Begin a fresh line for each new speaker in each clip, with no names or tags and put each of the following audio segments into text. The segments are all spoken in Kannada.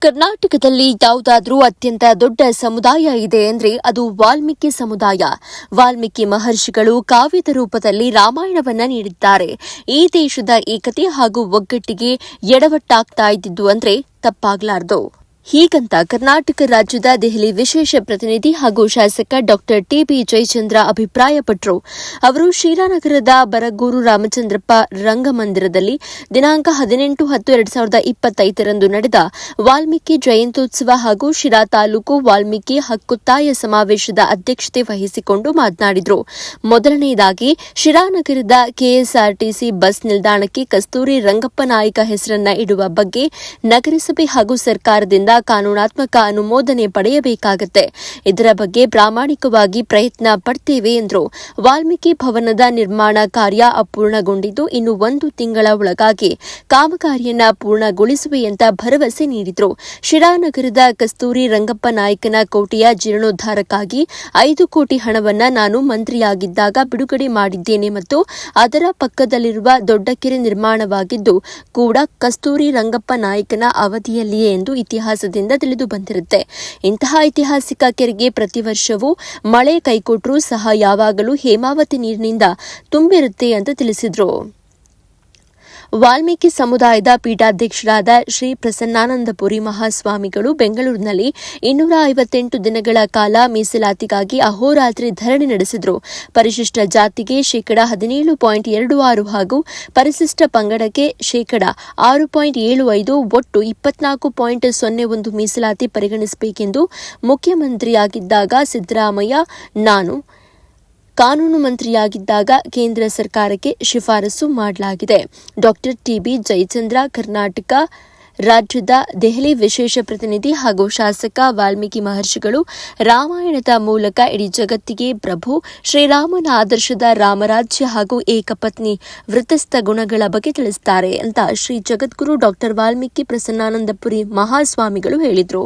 ಕರ್ನಾಟಕದಲ್ಲಿ ಯಾವುದಾದ್ರೂ ಅತ್ಯಂತ ದೊಡ್ಡ ಸಮುದಾಯ ಇದೆ ಅಂದ್ರೆ ಅದು ವಾಲ್ಮೀಕಿ ಸಮುದಾಯ. ವಾಲ್ಮೀಕಿ ಮಹರ್ಷಿಗಳು ಕಾವ್ಯದ ರೂಪದಲ್ಲಿ ರಾಮಾಯಣವನ್ನ ನೀಡಿದ್ದಾರೆ. ಈ ದೇಶದ ಏಕತೆ ಹಾಗೂ ಒಗ್ಗಟ್ಟಿಗೆ ಎಡವಟ್ಟಾಗ್ತಾ ಇದ್ದಿದ್ದು ಅಂದ್ರೆ ತಪ್ಪಾಗಲಾರದು. ಹೀಗಂತ ಕರ್ನಾಟಕ ರಾಜ್ಯದ ದೆಹಲಿ ವಿಶೇಷ ಪ್ರತಿನಿಧಿ ಹಾಗೂ ಶಾಸಕ ಡಾಕ್ಟರ್ ಟಿಬಿ ಜಯಚಂದ್ರ ಅಭಿಪ್ರಾಯಪಟ್ಟರು. ಅವರು ಶ್ರೀರಾನಗರದ ಬರಗೂರು ರಾಮಚಂದ್ರಪ್ಪ ರಂಗಮಂದಿರದಲ್ಲಿ ದಿನಾಂಕ 18-10-2025 ನಡೆದ ವಾಲ್ಮೀಕಿ ಜಯಂತ್ಯೋತ್ಸವ ಹಾಗೂ ಶಿರಾ ತಾಲೂಕು ವಾಲ್ಮೀಕಿ ಹಕ್ಕೊತ್ತಾಯ ಸಮಾವೇಶದ ಅಧ್ಯಕ್ಷತೆ ವಹಿಸಿಕೊಂಡು ಮಾತನಾಡಿದರು. ಮೊದಲನೆಯದಾಗಿ ಶಿರಾನಗರದ ಕೆಎಸ್ಆರ್ಟಿಸಿ ಬಸ್ ನಿಲ್ದಾಣಕ್ಕೆ ಕಸ್ತೂರಿ ರಂಗಪ್ಪ ನಾಯ್ಕ ಹೆಸರನ್ನ ಇಡುವ ಬಗ್ಗೆ ನಗರಸಭೆ ಹಾಗೂ ಸರ್ಕಾರದಿಂದ ಕಾನೂನಾತ್ಮಕ ಅನುಮೋದನೆ ಪಡೆಯಬೇಕಾಗುತ್ತೆ. ಇದರ ಬಗ್ಗೆ ಪ್ರಾಮಾಣಿಕವಾಗಿ ಪ್ರಯತ್ನ ಪಡ್ತೇವೆ ಎಂದರು. ವಾಲ್ಮೀಕಿ ಭವನದ ನಿರ್ಮಾಣ ಕಾರ್ಯ ಅಪೂರ್ಣಗೊಂಡಿದ್ದು ಇನ್ನು 1 ತಿಂಗಳ ಒಳಗಾಗಿ ಕಾಮಗಾರಿಯನ್ನ ಪೂರ್ಣಗೊಳಿಸುವೆ ಅಂತ ಭರವಸೆ ನೀಡಿದರು. ಶಿರಾನಗರದ ಕಸ್ತೂರಿ ರಂಗಪ್ಪ ನಾಯ್ಕನ ಕೋಟೆಯ ಜೀರ್ಣೋದ್ಧಾರಕ್ಕಾಗಿ 5 ಕೋಟಿ ಹಣವನ್ನ ನಾನು ಮಂತ್ರಿಯಾಗಿದ್ದಾಗ ಬಿಡುಗಡೆ ಮಾಡಿದ್ದೇನೆ ಮತ್ತು ಅದರ ಪಕ್ಕದಲ್ಲಿರುವ ದೊಡ್ಡ ಕೆರೆ ನಿರ್ಮಾಣವಾಗಿದ್ದು ಕೂಡ ಕಸ್ತೂರಿ ರಂಗಪ್ಪ ನಾಯ್ಕನ ಅವಧಿಯಲ್ಲಿಯೇ ಎಂದು ಇತಿಹಾಸದಿಂದ ತಿಳಿದು ಬಂದಿರುತ್ತೆ. ಇಂತಹ ಐತಿಹಾಸಿಕ ಕೆರೆಗೆ ಪ್ರತಿ ವರ್ಷವೂ ಮಳೆ ಕೈಕೊಟ್ಟರೂ ಸಹ ಯಾವಾಗಲೂ ಹೇಮಾವತಿ ನೀರಿನಿಂದ ತುಂಬಿರುತ್ತೆ ಅಂತ ತಿಳಿಸಿದರು. ವಾಲ್ಮೀಕಿ ಸಮುದಾಯದ ಪೀಠಾಧ್ಯಕ್ಷರಾದ ಶ್ರೀ ಪ್ರಸನ್ನಾನಂದಪುರಿ ಮಹಾಸ್ವಾಮಿಗಳು ಬೆಂಗಳೂರಿನಲ್ಲಿ 258 ದಿನಗಳ ಕಾಲ ಮೀಸಲಾತಿಗಾಗಿ ಅಹೋರಾತ್ರಿ ಧರಣಿ ನಡೆಸಿದರು. ಪರಿಶಿಷ್ಟ ಜಾತಿಗೆ ಶೇಕಡಾ 17.26 ಹಾಗೂ ಪರಿಶಿಷ್ಟ ಪಂಗಡಕ್ಕೆ ಶೇಕಡಾ 6.75 ಒಟ್ಟು 24.01 ಮೀಸಲಾತಿ ಪರಿಗಣಿಸಬೇಕೆಂದು ಮುಖ್ಯಮಂತ್ರಿಯಾಗಿದ್ದಾಗ ಸಿದ್ದರಾಮಯ್ಯ, ನಾನು ಕಾನೂನು ಮಂತ್ರಿಯಾಗಿದ್ದಾಗ ಕೇಂದ್ರ ಸರ್ಕಾರಕ್ಕೆ ಶಿಫಾರಸು ಮಾಡಲಾಗಿದೆ. ಡಾಕ್ಟರ್ ಟಿಬಿ ಜಯಚಂದ್ರ, ಕರ್ನಾಟಕ ರಾಜ್ಯದ ದೆಹಲಿ ವಿಶೇಷ ಪ್ರತಿನಿಧಿ ಹಾಗೂ ಶಾಸಕ. ವಾಲ್ಮೀಕಿ ಮಹರ್ಷಿಗಳು ರಾಮಾಯಣದ ಮೂಲಕ ಇಡೀ ಜಗತ್ತಿಗೆ ಪ್ರಭು ಶ್ರೀರಾಮನ ಆದರ್ಶದ ರಾಮರಾಜ್ಯ ಹಾಗೂ ಏಕಪತ್ನಿ ವೃತ್ತಸ್ಥ ಗುಣಗಳ ಬಗ್ಗೆ ತಿಳಿಸುತ್ತಾರೆ ಅಂತ ಶ್ರೀ ಜಗದ್ಗುರು ಡಾಕ್ಟರ್ ವಾಲ್ಮೀಕಿ ಪ್ರಸನ್ನಾನಂದಪುರಿ ಮಹಾಸ್ವಾಮಿಗಳು ಹೇಳಿದರು.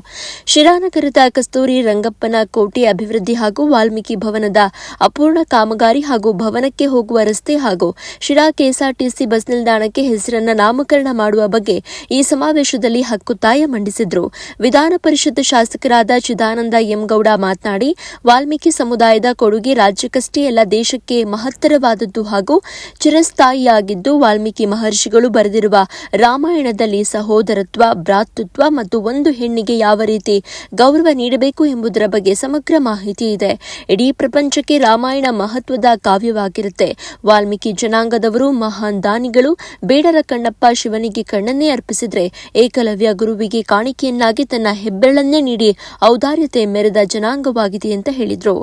ಶಿರಾನಗರದ ಕಸ್ತೂರಿ ರಂಗಪ್ಪನ ಕೋಟೆ ಅಭಿವೃದ್ಧಿ ಹಾಗೂ ವಾಲ್ಮೀಕಿ ಭವನದ ಅಪೂರ್ಣ ಕಾಮಗಾರಿ ಹಾಗೂ ಭವನಕ್ಕೆ ಹೋಗುವ ರಸ್ತೆ ಹಾಗೂ ಶಿರಾ ಕೆಎಸ್ಆರ್ಟಿಸಿ ಬಸ್ ನಿಲ್ದಾಣಕ್ಕೆ ಹೆಸರನ್ನ ನಾಮಕರಣ ಮಾಡುವ ಬಗ್ಗೆ ಈ ಸಮಾವೇಶದಲ್ಲಿ ಹಕ್ಕೊತ್ತಾಯ ಮಂಡಿಸಿದ್ರು. ವಿಧಾನ ಪರಿಷತ್ ಶಾಸಕರಾದ ಚಿದಾನಂದ ಎಂ ಗೌಡ ಮಾತನಾಡಿ, ವಾಲ್ಮೀಕಿ ಸಮುದಾಯದ ಕೊಡುಗೆ ರಾಜ್ಯಕ್ಕಷ್ಟೇ ಅಲ್ಲ ದೇಶಕ್ಕೆ ಮಹತ್ತರವಾದದ್ದು ಹಾಗೂ ಚಿರಸ್ಥಾಯಿಯಾಗಿದ್ದು, ವಾಲ್ಮೀಕಿ ಮಹರ್ಷಿಗಳು ಬರೆದಿರುವ ರಾಮಾಯಣದಲ್ಲಿ ಸಹೋದರತ್ವ, ಭ್ರಾತೃತ್ವ ಮತ್ತು ಒಂದು ಹೆಣ್ಣಿಗೆ ಯಾವ ರೀತಿ ಗೌರವ ನೀಡಬೇಕು ಎಂಬುದರ ಬಗ್ಗೆ ಸಮಗ್ರ ಮಾಹಿತಿ ಇದೆ. ಇಡೀ ಪ್ರಪಂಚಕ್ಕೆ ರಾಮಾಯಣ ಮಹತ್ವದ ಕಾವ್ಯವಾಗಿರುತ್ತೆ. ವಾಲ್ಮೀಕಿ ಜನಾಂಗದವರು ಮಹಾನ್ ದಾನಿಗಳು. ಬೇಡರ ಕಣ್ಣಪ್ಪ ಶಿವನಿಗೆ ಕಣ್ಣನ್ನೇ ಅರ್ಪಿಸಿದ್ರೆ ಏಕಲವ್ಯ ಗುರುವಿಗೆ ಕಾಣಿಕೆಯನ್ನಾಗಿ ತನ್ನ ಹೆಬ್ಬೆರಳನ್ನೇ ನೀಡಿ ಔದಾರ್ಯತೆ ಮೆರೆದ ಜನಾಂಗವಾಗಿದೆ ಅಂತ ಹೇಳಿದರು.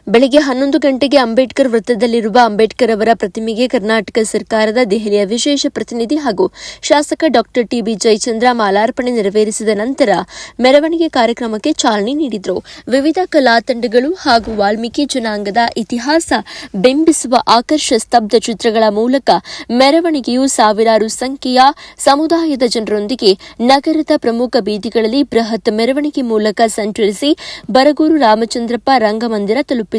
ಬೆಳಗ್ಗೆ 11 ಗಂಟೆಗೆ ಅಂಬೇಡ್ಕರ್ ವೃತ್ತದಲ್ಲಿರುವ ಅಂಬೇಡ್ಕರ್ ಅವರ ಪ್ರತಿಮೆಗೆ ಕರ್ನಾಟಕ ಸರ್ಕಾರದ ದೆಹಲಿಯ ವಿಶೇಷ ಪ್ರತಿನಿಧಿ ಹಾಗೂ ಶಾಸಕ ಡಾಕ್ಟರ್ ಟಿಬಿ ಜಯಚಂದ್ರ ಮಾಲಾರ್ಪಣೆ ನೆರವೇರಿಸಿದ ನಂತರ ಮೆರವಣಿಗೆ ಕಾರ್ಯಕ್ರಮಕ್ಕೆ ಚಾಲನೆ ನೀಡಿದರು. ವಿವಿಧ ಕಲಾ ತಂಡಗಳು ಹಾಗೂ ವಾಲ್ಮೀಕಿ ಜನಾಂಗದ ಇತಿಹಾಸ ಬಿಂಬಿಸುವ ಆಕರ್ಷ ಸ್ತಬ್ಧ ಚಿತ್ರಗಳ ಮೂಲಕ ಮೆರವಣಿಗೆಯು ಸಾವಿರಾರು ಸಂಖ್ಯೆಯ ಸಮುದಾಯದ ಜನರೊಂದಿಗೆ ನಗರದ ಪ್ರಮುಖ ಬೀದಿಗಳಲ್ಲಿ ಬೃಹತ್ ಮೆರವಣಿಗೆ ಮೂಲಕ ಸಂಚರಿಸಿ ಬರಗೂರು ರಾಮಚಂದ್ರಪ್ಪ ರಂಗಮಂದಿರ ತಲುಪಿತು.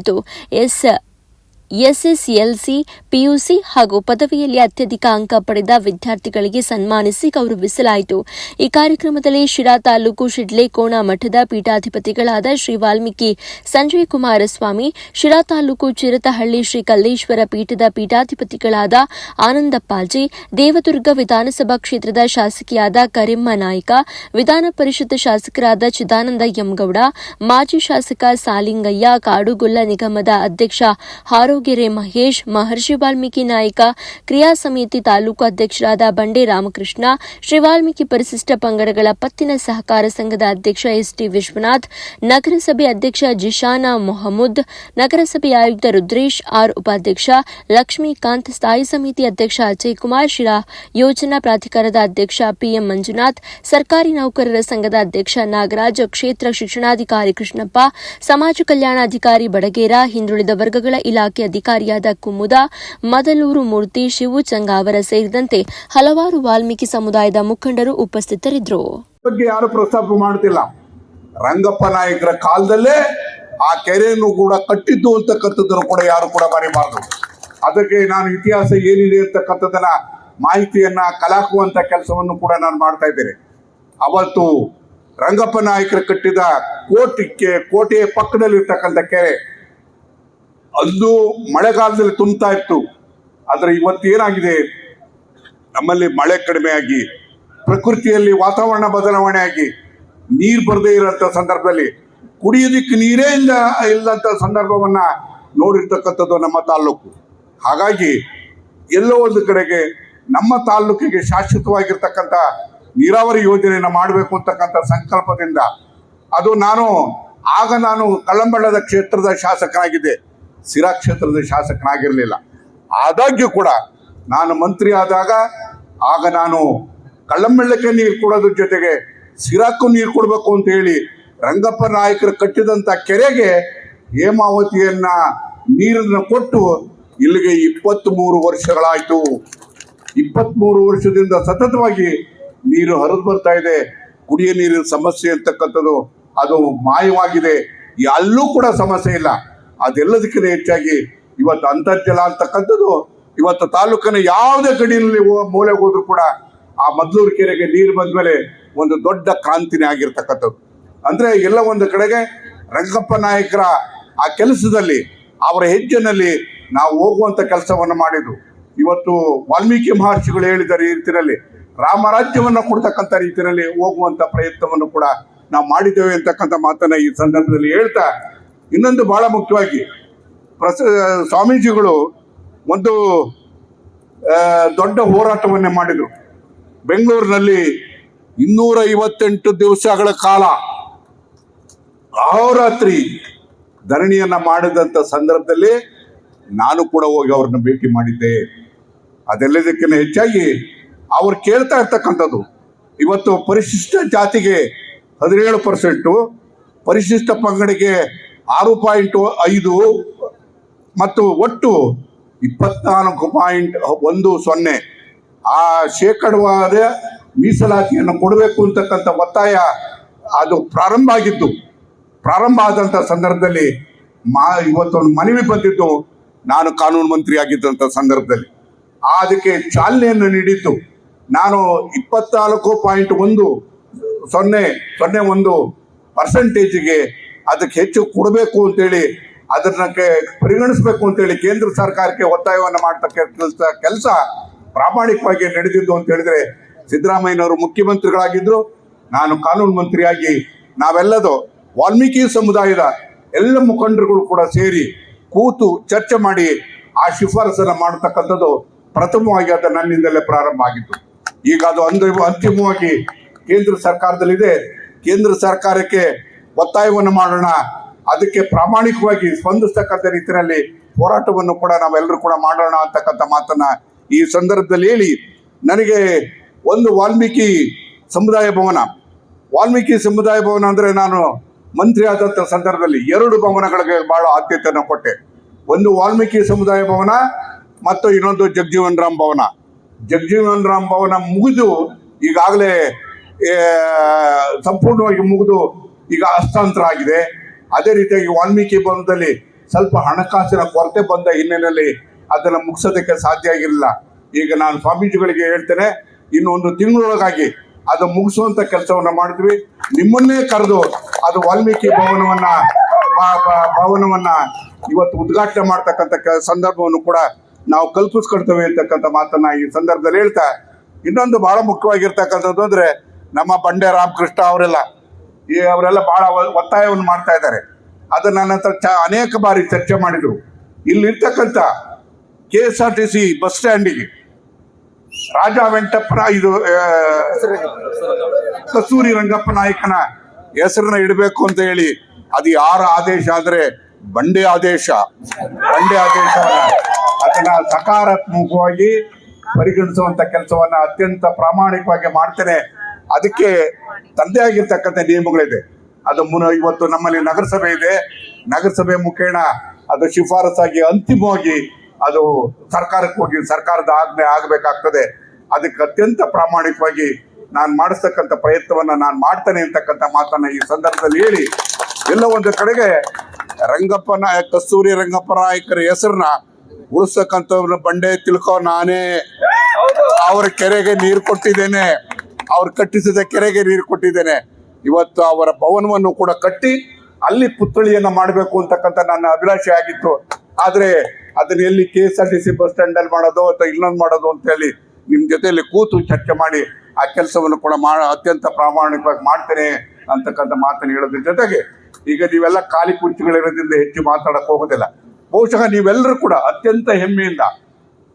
ಎಸ್ಎಸ್ಎಲ್ಸಿ, ಪಿಯುಸಿ ಹಾಗೂ ಪದವಿಯಲ್ಲಿ ಅತ್ಯಧಿಕ ಅಂಕ ಪಡೆದ ವಿದ್ಯಾರ್ಥಿಗಳಿಗೆ ಸನ್ಮಾನಿಸಿ ಗೌರವಿಸಲಾಯಿತು. ಈ ಕಾರ್ಯಕ್ರಮದಲ್ಲಿ ಶಿರಾ ತಾಲೂಕು ಶಿಡ್ಲೇಕೋಣ ಮಠದ ಪೀಠಾಧಿಪತಿಗಳಾದ ಶ್ರೀ ವಾಲ್ಮೀಕಿ ಸಂಜಯ ಕುಮಾರಸ್ವಾಮಿ, ಶಿರಾ ತಾಲೂಕು ಚಿರತಹಳ್ಳಿ ಶ್ರೀ ಕಲ್ಲೇಶ್ವರ ಪೀಠದ ಪೀಠಾಧಿಪತಿಗಳಾದ ಆನಂದಪ್ಪಾಜಿ, ದೇವದುರ್ಗ ವಿಧಾನಸಭಾ ಕ್ಷೇತ್ರದ ಶಾಸಕಿಯಾದ ಕರಿಮ್ಮ ನಾಯ್ಕ, ವಿಧಾನ ಪರಿಷತ್ ಶಾಸಕರಾದ ಚಿದಾನಂದ ಎಂ ಗೌಡ, ಮಾಜಿ ಶಾಸಕ ಸಾಲಿಂಗಯ್ಯ, ಕಾಡುಗೊಲ್ಲ ನಿಗಮದ ಅಧ್ಯಕ್ಷ ಹಾರೋಗೆರೆ ಮಹೇಶ್, ಮಹರ್ಷಿ ವಾಲ್ಮೀಕಿ ನಾಯಕ ಕ್ರಿಯಾ ಸಮಿತಿ ತಾಲೂಕು ಅಧ್ಯಕ್ಷರಾದ ಬಂಡೆ ರಾಮಕೃಷ್ಣ, ಶ್ರೀ ವಾಲ್ಮೀಕಿ ಪರಿಶಿಷ್ಟ ಪಂಗಡಗಳ ಪತ್ತಿನ ಸಹಕಾರ ಸಂಘದ ಅಧ್ಯಕ್ಷ ಎಸ್ಟಿ ವಿಶ್ವನಾಥ್, ನಗರಸಭೆ ಅಧ್ಯಕ್ಷ ಜಿಶಾನ ಮೊಹಮ್ಮದ್, ನಗರಸಭೆ ಆಯುಕ್ತ ರುದ್ರೇಶ್ ಆರ್, ಉಪಾಧ್ಯಕ್ಷ ಲಕ್ಷ್ಮೀಕಾಂತ್, ಸ್ಥಾಯಿ ಸಮಿತಿ ಅಧ್ಯಕ್ಷ ಅಜಯ್ ಕುಮಾರ್, ಶಿರಾ ಯೋಜನಾ ಪ್ರಾಧಿಕಾರದ ಅಧ್ಯಕ್ಷ ಪಿಎಂ ಮಂಜುನಾಥ್, ಸರ್ಕಾರಿ ನೌಕರರ ಸಂಘದ ಅಧ್ಯಕ್ಷ ನಾಗರಾಜ್, ಕ್ಷೇತ್ರ ಶಿಕ್ಷಣಾಧಿಕಾರಿ ಕೃಷ್ಣಪ್ಪ, ಸಮಾಜ ಕಲ್ಯಾಣಾಧಿಕಾರಿ ಬಡಗೇರ, ಹಿಂದುಳಿದ ವರ್ಗಗಳ ಇಲಾಖೆ ಅಧಿಕಾರಿಯಾದ ಕುಮುದ, ಮದಲೂರು ಮೂರ್ತಿ, ಶಿವು ಚಂಗಾವರ ಸೇರಿದಂತೆ ಹಲವಾರು ವಾಲ್ಮೀಕಿ ಸಮುದಾಯದ ಮುಖಂಡರು ಉಪಸ್ಥಿತರಿದ್ದರು.
ಬಗ್ಗೆ ಯಾರು ಪ್ರಸ್ತಾಪ ಮಾಡುತ್ತಿಲ್ಲ. ರಂಗಪ್ಪ ನಾಯಕರ ಕಾಲದಲ್ಲೇ ಆ ಕೆರೆಯನ್ನು ಕೂಡ ಕಟ್ಟಿದ್ದು ಅಂತಕ್ಕಂಥದ್ದನ್ನು ಕೂಡ ಯಾರು ಕೂಡ ಮರೆಯಬಾರದು. ಅದಕ್ಕೆ ನಾನು ಇತಿಹಾಸ ಏನಿದೆ ಅಂತಕ್ಕಂಥದ್ದನ್ನ ಮಾಹಿತಿಯನ್ನ ಕಲಾಕುವಂತ ಕೆಲಸವನ್ನು ಕೂಡ ನಾನು ಮಾಡ್ತಾ ಇದ್ದೇನೆ. ಅವತ್ತು ರಂಗಪ್ಪ ನಾಯಕರು ಕಟ್ಟಿದ ಕೋಟೆಯ ಪಕ್ಕದಲ್ಲಿರ್ತಕ್ಕಂಥ ಕೆರೆ ಅದು ಮಳೆಗಾಲದಲ್ಲಿ ತುಂಬ್ತಾ ಇತ್ತು. ಆದರೆ ಇವತ್ತೇನಾಗಿದೆ, ನಮ್ಮಲ್ಲಿ ಮಳೆ ಕಡಿಮೆಯಾಗಿ ಪ್ರಕೃತಿಯಲ್ಲಿ ವಾತಾವರಣ ಬದಲಾವಣೆ ಆಗಿ ನೀರು ಬರದೇ ಇರೋಂಥ ಸಂದರ್ಭದಲ್ಲಿ ಕುಡಿಯೋದಕ್ಕೆ ನೀರೇ ಇಲ್ಲಂಥ ಸಂದರ್ಭವನ್ನ ನೋಡಿರ್ತಕ್ಕಂಥದ್ದು ನಮ್ಮ ತಾಲ್ಲೂಕು. ಹಾಗಾಗಿ ಎಲ್ಲೋ ಒಂದು ಕಡೆಗೆ ನಮ್ಮ ತಾಲ್ಲೂಕಿಗೆ ಶಾಶ್ವತವಾಗಿರ್ತಕ್ಕಂಥ ನೀರಾವರಿ ಯೋಜನೆಯನ್ನು ಮಾಡಬೇಕು ಅಂತಕ್ಕಂಥ ಸಂಕಲ್ಪದಿಂದ ಅದು ನಾನು ಕಳ್ಳಂಬಳ್ಳದ ಕ್ಷೇತ್ರದ ಶಾಸಕನಾಗಿದ್ದೆ, ಸಿರಾ ಕ್ಷೇತ್ರದ ಶಾಸಕನಾಗಿರಲಿಲ್ಲ. ಆದಾಗ್ಯೂ ಕೂಡ ನಾನು ಮಂತ್ರಿ ಆದಾಗ ನಾನು ಕಳ್ಳಂಬಳ್ಳಕ್ಕೆ ನೀರು ಕೊಡೋದ್ರ ಜೊತೆಗೆ ಸಿರಾಕ್ಕೂ ನೀರು ಕೊಡಬೇಕು ಅಂತ ಹೇಳಿ ರಂಗಪ್ಪ ನಾಯಕರು ಕಟ್ಟಿದಂಥ ಕೆರೆಗೆ ಹೇಮಾವತಿಯನ್ನ ನೀರನ್ನು ಕೊಟ್ಟು ಇಲ್ಲಿಗೆ 23 ವರ್ಷಗಳಾಯಿತು. 23 ವರ್ಷದಿಂದ ಸತತವಾಗಿ ನೀರು ಹರಿದು ಬರ್ತಾ ಇದೆ. ಕುಡಿಯ ನೀರಿನ ಸಮಸ್ಯೆ ಅಂತಕ್ಕಂಥದ್ದು ಅದು ಮಾಯವಾಗಿದೆ. ಅಲ್ಲೂ ಕೂಡ ಸಮಸ್ಯೆ ಇಲ್ಲ. ಅದೆಲ್ಲದಕ್ಕಿಂತ ಹೆಚ್ಚಾಗಿ ಇವತ್ತು ಅಂತರ್ಜಲ ಅಂತಕ್ಕಂಥದ್ದು ಇವತ್ತು ತಾಲೂಕಿನ ಯಾವುದೇ ಗಡಿಯಲ್ಲಿ ಮೂಲೆಗೆ ಹೋದ್ರೂ ಕೂಡ ಆ ಮದ್ಲೂರು ಕೆರೆಗೆ ನೀರು ಬಂದ್ಮೇಲೆ ಒಂದು ದೊಡ್ಡ ಕ್ರಾಂತಿನೇ ಆಗಿರ್ತಕ್ಕಂಥದ್ದು. ಅಂದ್ರೆ ಎಲ್ಲ ಒಂದು ಕಡೆಗೆ ರಂಗಪ್ಪ ನಾಯಕರ ಆ ಕೆಲಸದಲ್ಲಿ ಅವರ ಹೆಜ್ಜೆನಲ್ಲಿ ನಾವು ಹೋಗುವಂತ ಕೆಲಸವನ್ನು ಮಾಡಿದ್ರು. ಇವತ್ತು ವಾಲ್ಮೀಕಿ ಮಹರ್ಷಿಗಳು ಹೇಳಿದ ರೀತಿಯಲ್ಲಿ ರಾಮರಾಜ್ಯವನ್ನು ಕೊಡ್ತಕ್ಕಂಥ ರೀತಿಯಲ್ಲಿ ಹೋಗುವಂತ ಪ್ರಯತ್ನವನ್ನು ಕೂಡ ನಾವು ಮಾಡಿದ್ದೇವೆ ಅಂತಕ್ಕಂಥ ಮಾತನ್ನ ಈ ಸಂದರ್ಭದಲ್ಲಿ ಹೇಳ್ತಾ, ಇನ್ನೊಂದು ಬಹಳ ಮುಖ್ಯವಾಗಿ ಸ್ವಾಮೀಜಿಗಳು ಒಂದು ದೊಡ್ಡ ಹೋರಾಟವನ್ನೇ ಮಾಡಿದರು. ಬೆಂಗಳೂರಿನಲ್ಲಿ 258 ದಿವಸಗಳ ಕಾಲ ಅಹೋರಾತ್ರಿ ಧರಣಿಯನ್ನ ಮಾಡಿದಂಥ ಸಂದರ್ಭದಲ್ಲಿ ನಾನು ಕೂಡ ಹೋಗಿ ಅವ್ರನ್ನ ಭೇಟಿ ಮಾಡಿದ್ದೆ. ಅದೆಲ್ಲದಕ್ಕಿಂತ ಹೆಚ್ಚಾಗಿ ಅವ್ರು ಕೇಳ್ತಾ ಇರ್ತಕ್ಕಂಥದ್ದು ಇವತ್ತು ಪರಿಶಿಷ್ಟ ಜಾತಿಗೆ 17%, ಪರಿಶಿಷ್ಟ ಪಂಗಡಿಗೆ 6.5 ಮತ್ತು ಒಟ್ಟು 24.10 ಆ ಶೇಕಡವಾದ ಮೀಸಲಾತಿಯನ್ನು ಕೊಡಬೇಕು ಅಂತಕ್ಕಂಥ ಒತ್ತಾಯ ಅದು ಪ್ರಾರಂಭ ಆದಂಥ ಸಂದರ್ಭದಲ್ಲಿ ಇವತ್ತೊಂದು ಮನವಿ ಬಂದಿದ್ದು ನಾನು ಕಾನೂನು ಮಂತ್ರಿ ಆಗಿದ್ದಂಥ ಸಂದರ್ಭದಲ್ಲಿ ಅದಕ್ಕೆ ಚಾಲನೆಯನ್ನು ನೀಡಿದ್ದು ನಾನು 24.01% ಅದಕ್ಕೆ ಹೆಚ್ಚು ಕೊಡಬೇಕು ಅಂತೇಳಿ ಅದಕ್ಕೆ ಪರಿಗಣಿಸಬೇಕು ಅಂತೇಳಿ ಕೇಂದ್ರ ಸರ್ಕಾರಕ್ಕೆ ಒತ್ತಾಯವನ್ನು ಮಾಡ್ತಕ್ಕಂಥ ಕೆಲಸ ಪ್ರಾಮಾಣಿಕವಾಗಿ ನಡೆದಿದ್ದು ಅಂತ ಹೇಳಿದ್ರೆ ಸಿದ್ದರಾಮಯ್ಯನವರು ಮುಖ್ಯಮಂತ್ರಿಗಳಾಗಿದ್ರು, ನಾನು ಕಾನೂನು ಮಂತ್ರಿಯಾಗಿ ನಾವೆಲ್ಲದು ವಾಲ್ಮೀಕಿ ಸಮುದಾಯದ ಎಲ್ಲ ಮುಖಂಡರುಗಳು ಕೂಡ ಸೇರಿ ಕೂತು ಚರ್ಚೆ ಮಾಡಿ ಆ ಶಿಫಾರಸನ್ನು ಮಾಡತಕ್ಕಂಥದ್ದು ಪ್ರಥಮವಾಗಿ ಅದು ನನ್ನಿಂದಲೇ ಪ್ರಾರಂಭ ಆಗಿತ್ತು. ಈಗ ಅದು ಅಂತಿಮವಾಗಿ ಕೇಂದ್ರ ಸರ್ಕಾರದಲ್ಲಿದೆ. ಕೇಂದ್ರ ಸರ್ಕಾರಕ್ಕೆ ಒತ್ತಾಯವನ್ನು ಮಾಡೋಣ, ಅದಕ್ಕೆ ಪ್ರಾಮಾಣಿಕವಾಗಿ ಸ್ಪಂದಿಸ್ತಕ್ಕಂಥ ರೀತಿಯಲ್ಲಿ ಹೋರಾಟವನ್ನು ಕೂಡ ನಾವೆಲ್ಲರೂ ಕೂಡ ಮಾಡೋಣ ಅಂತಕ್ಕಂಥ ಮಾತನ್ನ ಈ ಸಂದರ್ಭದಲ್ಲಿ ಹೇಳಿ, ನನಗೆ ಒಂದು ವಾಲ್ಮೀಕಿ ಸಮುದಾಯ ಭವನ ಅಂದರೆ ನಾನು ಮಂತ್ರಿ ಆದಂಥ ಸಂದರ್ಭದಲ್ಲಿ 2 ಭವನಗಳಿಗೆ ಬಹಳ ಆದ್ಯತೆಯನ್ನು ಕೊಟ್ಟೆ. ಒಂದು ವಾಲ್ಮೀಕಿ ಸಮುದಾಯ ಭವನ ಮತ್ತು ಇನ್ನೊಂದು ಜಗಜೀವನ್ ರಾಮ್ ಭವನ ಮುಗಿದು ಈಗಾಗಲೇ ಸಂಪೂರ್ಣವಾಗಿ ಮುಗಿದು ಈಗ ಹಸ್ತಾಂತರ ಆಗಿದೆ. ಅದೇ ರೀತಿಯಾಗಿ ವಾಲ್ಮೀಕಿ ಭವನದಲ್ಲಿ ಸ್ವಲ್ಪ ಹಣಕಾಸಿನ ಕೊರತೆ ಬಂದ ಹಿನ್ನೆಲೆಯಲ್ಲಿ ಅದನ್ನು ಮುಗಿಸೋದಕ್ಕೆ ಸಾಧ್ಯ ಆಗಿರಲಿಲ್ಲ. ಈಗ ನಾನು ಸ್ವಾಮೀಜಿಗಳಿಗೆ ಹೇಳ್ತೇನೆ, ಇನ್ನು 1 ತಿಂಗಳೊಳಗಾಗಿ ಅದು ಮುಗಿಸುವಂತ ಕೆಲಸವನ್ನ ಮಾಡಿದ್ವಿ. ನಿಮ್ಮನ್ನೇ ಕರೆದು ಅದು ವಾಲ್ಮೀಕಿ ಭವನವನ್ನ ಇವತ್ತು ಉದ್ಘಾಟನೆ ಮಾಡ್ತಕ್ಕಂಥ ಸಂದರ್ಭವನ್ನು ಕೂಡ ನಾವು ಕಲ್ಪಿಸ್ಕೊಡ್ತೇವೆ ಅಂತಕ್ಕಂಥ ಮಾತನ್ನ ಈ ಸಂದರ್ಭದಲ್ಲಿ ಹೇಳ್ತಾ, ಇನ್ನೊಂದು ಬಹಳ ಮುಖ್ಯವಾಗಿರ್ತಕ್ಕಂಥದ್ದು ಅಂದ್ರೆ ನಮ್ಮ ಬಂಡೆ ರಾಮಕೃಷ್ಣ ಅವರೆಲ್ಲ ಬಹಳ ಒತ್ತಾಯವನ್ನು ಮಾಡ್ತಾ ಇದ್ದಾರೆ. ಅದು ನನ್ನ ಹತ್ರ ಅನೇಕ ಬಾರಿ ಚರ್ಚೆ ಮಾಡಿದ್ರು. ಇಲ್ಲಿರ್ತಕ್ಕಂಥ KSRTC ಬಸ್ ಸ್ಟ್ಯಾಂಡಿಗೆ ರಾಜ ವೆಂಕಟಪ್ಪನ ಕಸ್ತೂರಿ ರಂಗಪ್ಪ ನಾಯಕನ ಹೆಸರನ್ನ ಇಡಬೇಕು ಅಂತ ಹೇಳಿ ಅದು ಯಾರ ಆದೇಶ ಆದ್ರೆ ಬಂಡೆ ಆದೇಶ ಅದನ್ನ ಸಕಾರಾತ್ಮಕವಾಗಿ ಪರಿಗಣಿಸುವಂತ ಕೆಲಸವನ್ನ ಅತ್ಯಂತ ಪ್ರಾಮಾಣಿಕವಾಗಿ ಮಾಡ್ತೇನೆ. ಅದಕ್ಕೆ ತಂದೆ ಆಗಿರ್ತಕ್ಕಂಥ ನಿಯಮಗಳಿದೆ. ಅದು ಇವತ್ತು ನಮ್ಮಲ್ಲಿ ನಗರಸಭೆ ಇದೆ. ನಗರಸಭೆ ಮುಖೇನ ಅದು ಶಿಫಾರಸಾಗಿ ಅಂತಿಮವಾಗಿ ಅದು ಸರ್ಕಾರಕ್ಕೆ ಹೋಗಿ ಸರ್ಕಾರದ ಆಜ್ಞೆ ಆಗಬೇಕಾಗ್ತದೆ. ಅದಕ್ಕೆ ಅತ್ಯಂತ ಪ್ರಾಮಾಣಿಕವಾಗಿ ನಾನು ಮಾಡಿಸ್ತಕ್ಕಂಥ ಪ್ರಯತ್ನವನ್ನ ನಾನು ಮಾಡ್ತೇನೆ ಅಂತಕ್ಕಂಥ ಮಾತನ್ನ ಈ ಸಂದರ್ಭದಲ್ಲಿ ಹೇಳಿ, ಎಲ್ಲ ಒಂದು ಕಡೆಗೆ ಕಸ್ತೂರಿ ರಂಗಪ್ಪ ನಾಯಕರ ಹೆಸರನ್ನ ಉಳಿಸ್ತಕ್ಕಂಥವ್ರನ್ನ ಬಂಡೆ ತಿಳ್ಕೊ ನಾನೇ ಅವ್ರ ಕೆರೆಗೆ ನೀರು ಕೊಟ್ಟಿದ್ದೇನೆ. ಅವ್ರು ಕಟ್ಟಿಸಿದ ಕೆರೆಗೆ ನೀರು ಕೊಟ್ಟಿದ್ದೇನೆ. ಇವತ್ತು ಅವರ ಭವನವನ್ನು ಕೂಡ ಕಟ್ಟಿ ಅಲ್ಲಿ ಪುತ್ಥಳಿಯನ್ನ ಮಾಡಬೇಕು ಅಂತಕ್ಕಂಥ ನನ್ನ ಅಭಿಲಾಷೆ ಆಗಿತ್ತು. ಆದ್ರೆ ಅದನ್ನ ಎಲ್ಲಿ KSRTC ಬಸ್ ಸ್ಟ್ಯಾಂಡ್ ಅಲ್ಲಿ ಮಾಡೋದು ಅಥವಾ ಇನ್ನೊಂದು ಮಾಡೋದು ಅಂತ ಹೇಳಿ ನಿಮ್ ಜೊತೆಯಲ್ಲಿ ಕೂತು ಚರ್ಚೆ ಮಾಡಿ ಆ ಕೆಲಸವನ್ನು ಕೂಡ ಅತ್ಯಂತ ಪ್ರಾಮಾಣಿಕವಾಗಿ ಮಾಡ್ತೇನೆ ಅಂತಕ್ಕಂಥ ಮಾತನ್ನು ಹೇಳೋದ್ರ ಜೊತೆಗೆ, ಈಗ ನೀವೆಲ್ಲ ಖಾಲಿ ಕುರ್ಚಿಗಳಿರೋದ್ರಿಂದ ಹೆಚ್ಚು ಮಾತಾಡಕ್ ಹೋಗೋದಿಲ್ಲ. ಬಹುಶಃ ನೀವೆಲ್ಲರೂ ಕೂಡ ಅತ್ಯಂತ ಹೆಮ್ಮೆಯಿಂದ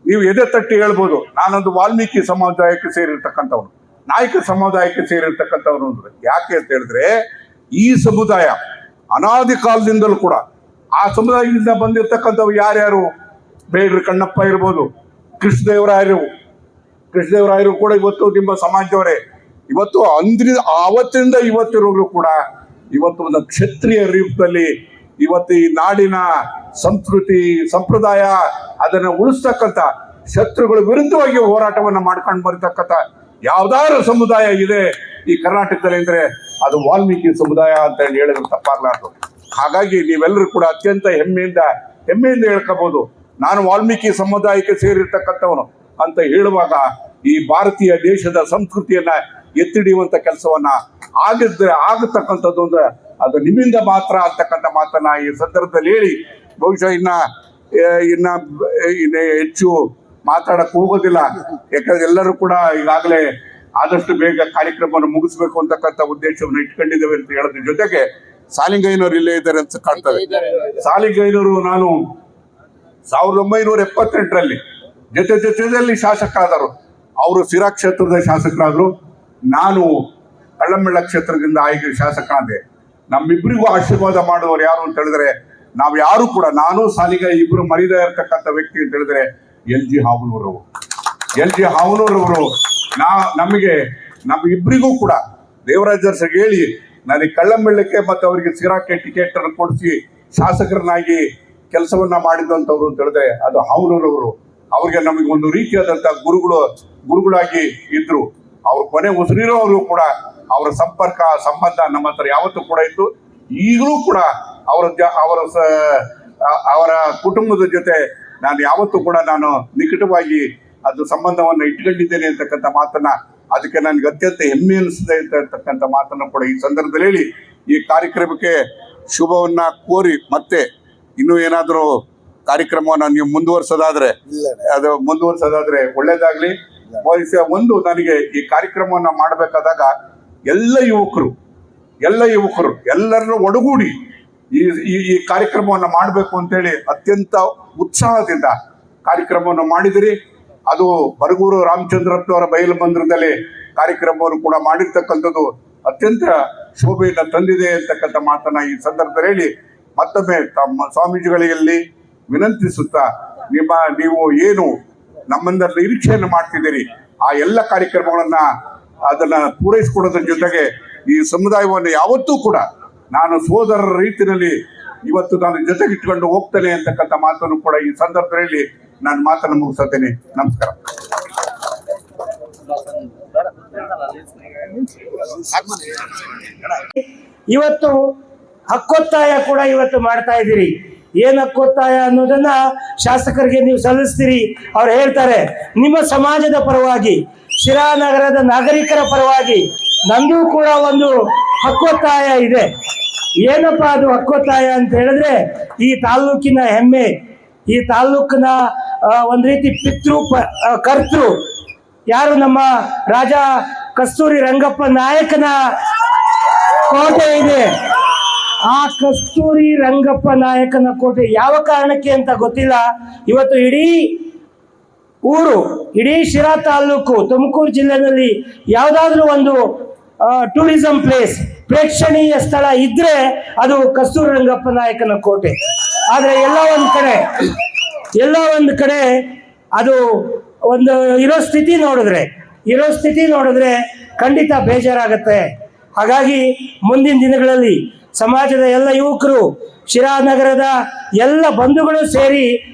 ನೀವು ಎದೆ ತಟ್ಟಿ ಹೇಳ್ಬೋದು, ನಾನೊಂದು ವಾಲ್ಮೀಕಿ ಸಮುದಾಯಕ್ಕೆ ಸೇರಿರ್ತಕ್ಕಂಥವ್ನು, ನಾಯಕ ಸಮುದಾಯಕ್ಕೆ ಸೇರಿರ್ತಕ್ಕಂಥವ್ನು ಅಂದ್ರೆ. ಯಾಕೆ ಅಂತ ಹೇಳಿದ್ರೆ ಈ ಸಮುದಾಯ ಅನಾದಿ ಕಾಲದಿಂದಲೂ ಕೂಡ ಆ ಸಮುದಾಯದಿಂದ ಬಂದಿರತಕ್ಕಂಥವ್ರು ಯಾರ್ಯಾರು, ಬೇಡ್ರ ಕಣ್ಣಪ್ಪ ಇರ್ಬೋದು, ಕೃಷ್ಣದೇವರಾಯರು ಕೂಡ ಇವತ್ತು ನಿಮ್ಮ ಸಮಾಜದವರೇ. ಇವತ್ತು ಆವತ್ತಿಂದ ಇವತ್ತಿರೋರು ಕೂಡ ಇವತ್ತು ಒಂದು ಕ್ಷತ್ರಿಯ ರೂಪದಲ್ಲಿ ಇವತ್ತು ಈ ನಾಡಿನ ಸಂಸ್ಕೃತಿ ಸಂಪ್ರದಾಯ ಅದನ್ನ ಉಳಿಸ್ತಕ್ಕಂಥ, ಶತ್ರುಗಳ ವಿರುದ್ಧವಾಗಿ ಹೋರಾಟವನ್ನ ಮಾಡ್ಕೊಂಡು ಬರ್ತಕ್ಕಂಥ ಯಾವ್ದಾದ್ರು ಸಮುದಾಯ ಇದೆ ಈ ಕರ್ನಾಟಕದಲ್ಲಿ ಅಂದ್ರೆ ಅದು ವಾಲ್ಮೀಕಿ ಸಮುದಾಯ ಅಂತ ಹೇಳಿದ್ರೆ ತಪ್ಪಾಗ್ಲಾರ್ದು. ಹಾಗಾಗಿ ನೀವೆಲ್ಲರೂ ಕೂಡ ಅತ್ಯಂತ ಹೆಮ್ಮೆಯಿಂದ ಹೇಳ್ಕೋಬಹುದು, ನಾನು ವಾಲ್ಮೀಕಿ ಸಮುದಾಯಕ್ಕೆ ಸೇರಿರ್ತಕ್ಕಂಥವನು ಅಂತ ಹೇಳುವಾಗ ಈ ಭಾರತೀಯ ದೇಶದ ಸಂಸ್ಕೃತಿಯನ್ನ ಎತ್ತಿಡಿಯುವಂತ ಕೆಲಸವನ್ನ ಆಗತಕ್ಕಂಥದ್ದು ಅಂದ್ರೆ ಅದು ನಿಮ್ಮಿಂದ ಮಾತ್ರ ಅಂತಕ್ಕಂಥ ಮಾತನ್ನ ಈ ಸಂದರ್ಭದಲ್ಲಿ ಹೇಳಿ, ಬಹುಶಃ ಇನ್ನ ಹೆಚ್ಚು ಮಾತಾಡಕ್ ಹೋಗೋದಿಲ್ಲ. ಯಾಕಂದ್ರೆ ಎಲ್ಲರೂ ಕೂಡ ಈಗಾಗಲೇ ಆದಷ್ಟು ಬೇಗ ಕಾರ್ಯಕ್ರಮವನ್ನು ಮುಗಿಸ್ಬೇಕು ಅಂತಕ್ಕಂಥ ಉದ್ದೇಶವನ್ನು ಇಟ್ಕೊಂಡಿದ್ದೇವೆ ಅಂತ ಹೇಳೋದ್ರ ಜೊತೆಗೆ ಸಾಲಿಂಗಯ್ಯನವರು ಇಲ್ಲೇ ಇದ್ದಾರೆ ಅಂತ ಕಾಣ್ತದೆ. ಸಾಲಿಂಗಯ್ಯನವರು ನಾನು 1978ರಲ್ಲಿ ಜೊತೆಯಲ್ಲಿ ಶಾಸಕರಾದರು. ಅವರು ಸಿರಾ ಕ್ಷೇತ್ರದ ಶಾಸಕರಾದ್ರು, ನಾನು ಕಳ್ಳಂಬೆಳ್ಳ ಕ್ಷೇತ್ರದಿಂದ ಆಯ್ಕೆ ಶಾಸಕನಾದೆ. ನಮ್ಮಿಬ್ಬರಿಗೂ ಆಶೀರ್ವಾದ ಮಾಡುವವರು ಯಾರು ಅಂತ ಹೇಳಿದ್ರೆ ನಾವು ಯಾರು ಕೂಡ, ನಾನು ಸಾಲಿಂಗಯ್ಯ ಇಬ್ರು ಮರಿದೇ ಇರತಕ್ಕಂಥ ವ್ಯಕ್ತಿ ಅಂತ ಹೇಳಿದ್ರೆ LG ಹಾವನೂರವರು ನಮ್ಮಿಬ್ಬರಿಗೂ ಕೂಡ ದೇವರಾಜ್ ಅರಸಿಗೆ ಹೇಳಿ ನನಗೆ ಕಳ್ಳಂಬೆಳ್ಳಕ್ಕೆ ಮತ್ತೆ ಅವರಿಗೆ ಸಿರಾಕ್ಕೆ ಟಿಕೆಟ್ ಅನ್ನು ಕೊಡಿಸಿ ಶಾಸಕರನ್ನಾಗಿ ಕೆಲಸವನ್ನ ಮಾಡಿದಂಥವ್ರು ಅಂತ ಹೇಳಿದ್ರೆ ಅದು ಹಾವನೂರವರು. ಅವ್ರಿಗೆ ನಮಗೆ ಒಂದು ರೀತಿಯಾದಂಥ ಗುರುಗಳಾಗಿ ಇದ್ರು. ಅವ್ರ ಕೊನೆ ಉಸಿರಿರೋರು ಕೂಡ ಅವರ ಸಂಬಂಧ ನಮ್ಮ ಹತ್ರ ಯಾವತ್ತೂ ಕೂಡ ಇತ್ತು. ಈಗಲೂ ಕೂಡ ಅವರ ಕುಟುಂಬದ ಜೊತೆ ನಾನು ಯಾವತ್ತೂ ಕೂಡ ನಾನು ನಿಕಟವಾಗಿ ಅದು ಸಂಬಂಧವನ್ನು ಇಟ್ಕೊಂಡಿದ್ದೇನೆ ಅಂತಕ್ಕಂಥ ಮಾತನ್ನ, ಅದಕ್ಕೆ ನನಗೆ ಅತ್ಯಂತ ಹೆಮ್ಮೆ ಅನಿಸ್ತದೆ ಅಂತಕ್ಕಂಥ ಮಾತನ್ನು ಕೂಡ ಈ ಸಂದರ್ಭದಲ್ಲಿ ಹೇಳಿ ಈ ಕಾರ್ಯಕ್ರಮಕ್ಕೆ ಶುಭವನ್ನ ಕೋರಿ, ಮತ್ತೆ ಇನ್ನೂ ಏನಾದರೂ ಕಾರ್ಯಕ್ರಮವನ್ನು ನೀವು ಮುಂದುವರ್ಸೋದಾದ್ರೆ ಒಳ್ಳೇದಾಗ್ಲಿ. ಒಂದು ನನಗೆ ಈ ಕಾರ್ಯಕ್ರಮವನ್ನ ಮಾಡಬೇಕಾದಾಗ ಎಲ್ಲ ಯುವಕರು ಎಲ್ಲರನ್ನು ಒಡಗೂಡಿ ಈ ಕಾರ್ಯಕ್ರಮವನ್ನು ಮಾಡಬೇಕು ಅಂತೇಳಿ ಅತ್ಯಂತ ಉತ್ಸಾಹದಿಂದ ಕಾರ್ಯಕ್ರಮವನ್ನು ಮಾಡಿದಿರಿ. ಅದು ಬರಗೂರು ರಾಮಚಂದ್ರಪ್ಪನವರ ಬಯಲು ಮಂದಿರದಲ್ಲಿ ಕಾರ್ಯಕ್ರಮವನ್ನು ಕೂಡ ಮಾಡಿರ್ತಕ್ಕಂಥದ್ದು ಅತ್ಯಂತ ಶೋಭೆಯನ್ನು ತಂದಿದೆ ಅಂತಕ್ಕಂಥ ಮಾತನ್ನ ಈ ಸಂದರ್ಭದಲ್ಲಿ ಹೇಳಿ ಮತ್ತೊಮ್ಮೆ ತಮ್ಮ ಸ್ವಾಮೀಜಿಗಳಲ್ಲಿ ವಿನಂತಿಸುತ್ತಾ, ನೀವು ಏನು ನಮ್ಮಿಂದ ನಿರೀಕ್ಷೆಯನ್ನು ಮಾಡ್ತಿದ್ದೀರಿ ಆ ಎಲ್ಲ ಕಾರ್ಯಕ್ರಮಗಳನ್ನ ಅದನ್ನ ಪೂರೈಸಿಕೊಡೋದ್ರ ಜೊತೆಗೆ ಈ ಸಮುದಾಯವನ್ನು ಯಾವತ್ತೂ ಕೂಡ ನಾನು ಸೋದರರ ರೀತಿಯಲ್ಲಿ ಇವತ್ತು ನಾನು ಜೊತೆಗಿಟ್ಕೊಂಡು ಹೋಗ್ತೇನೆ ಅಂತಕ್ಕಂಥ ಮಾತನ್ನು ಕೂಡ ಈ ಸಂದರ್ಭದಲ್ಲಿ ನಾನು ಮಾತನ್ನು ಮುಗಿಸುತ್ತೇನೆ. ನಮಸ್ಕಾರ.
ಇವತ್ತು ಹಕ್ಕೊತ್ತಾಯ ಕೂಡ ಇವತ್ತು ಮಾಡ್ತಾ ಇದ್ದೀರಿ. ಏನ್ ಹಕ್ಕೊತ್ತಾಯ ಅನ್ನೋದನ್ನ ಶಾಸಕರಿಗೆ ನೀವು ಸಲ್ಲಿಸ್ತೀರಿ. ಅವ್ರು ಹೇಳ್ತಾರೆ ನಿಮ್ಮ ಸಮಾಜದ ಪರವಾಗಿ, ಶಿರಾ ನಗರದ ನಾಗರಿಕರ ಪರವಾಗಿ ನಂದು ಕೂಡ ಒಂದು ಹಕ್ಕೊತ್ತಾಯ ಇದೆ. ಏನಪ್ಪಾ ಅದು ಹಕ್ಕೊತ್ತಾಯ ಅಂತ ಹೇಳಿದ್ರೆ, ಈ ತಾಲೂಕಿನ ಹೆಮ್ಮೆ, ಈ ತಾಲೂಕಿನ ಒಂದ್ ರೀತಿ ಕರ್ತೃ ಯಾರು ನಮ್ಮ ರಾಜ ಕಸ್ತೂರಿ ರಂಗಪ್ಪ ನಾಯಕನ ಕೋಟೆ ಇದೆ. ಆ ಕಸ್ತೂರಿ ರಂಗಪ್ಪ ನಾಯಕನ ಕೋಟೆ ಯಾವ ಕಾರಣಕ್ಕೆ ಅಂತ ಗೊತ್ತಿಲ್ಲ, ಇವತ್ತು ಇಡೀ ಶಿರಾ ತಾಲೂಕು ತುಮಕೂರು ಜಿಲ್ಲೆಯಲ್ಲಿ ಯಾವ್ದಾದ್ರು ಒಂದು ಟೂರಿಸಂ ಪ್ರೇಕ್ಷಣೀಯ ಸ್ಥಳ ಇದ್ರೆ ಅದು ಕಸ್ತೂರಿ ರಂಗಪ್ಪ ನಾಯಕನ ಕೋಟೆ. ಆದ್ರೆ ಎಲ್ಲ ಒಂದು ಕಡೆ ಅದು ಒಂದು ಇರೋ ಸ್ಥಿತಿ ನೋಡಿದ್ರೆ ಖಂಡಿತ ಬೇಜಾರಾಗತ್ತೆ. ಹಾಗಾಗಿ ಮುಂದಿನ ದಿನಗಳಲ್ಲಿ ಸಮಾಜದ ಎಲ್ಲ ಯುವಕರು, ಶಿರಾ ನಗರದ ಎಲ್ಲ ಬಂಧುಗಳು ಸೇರಿ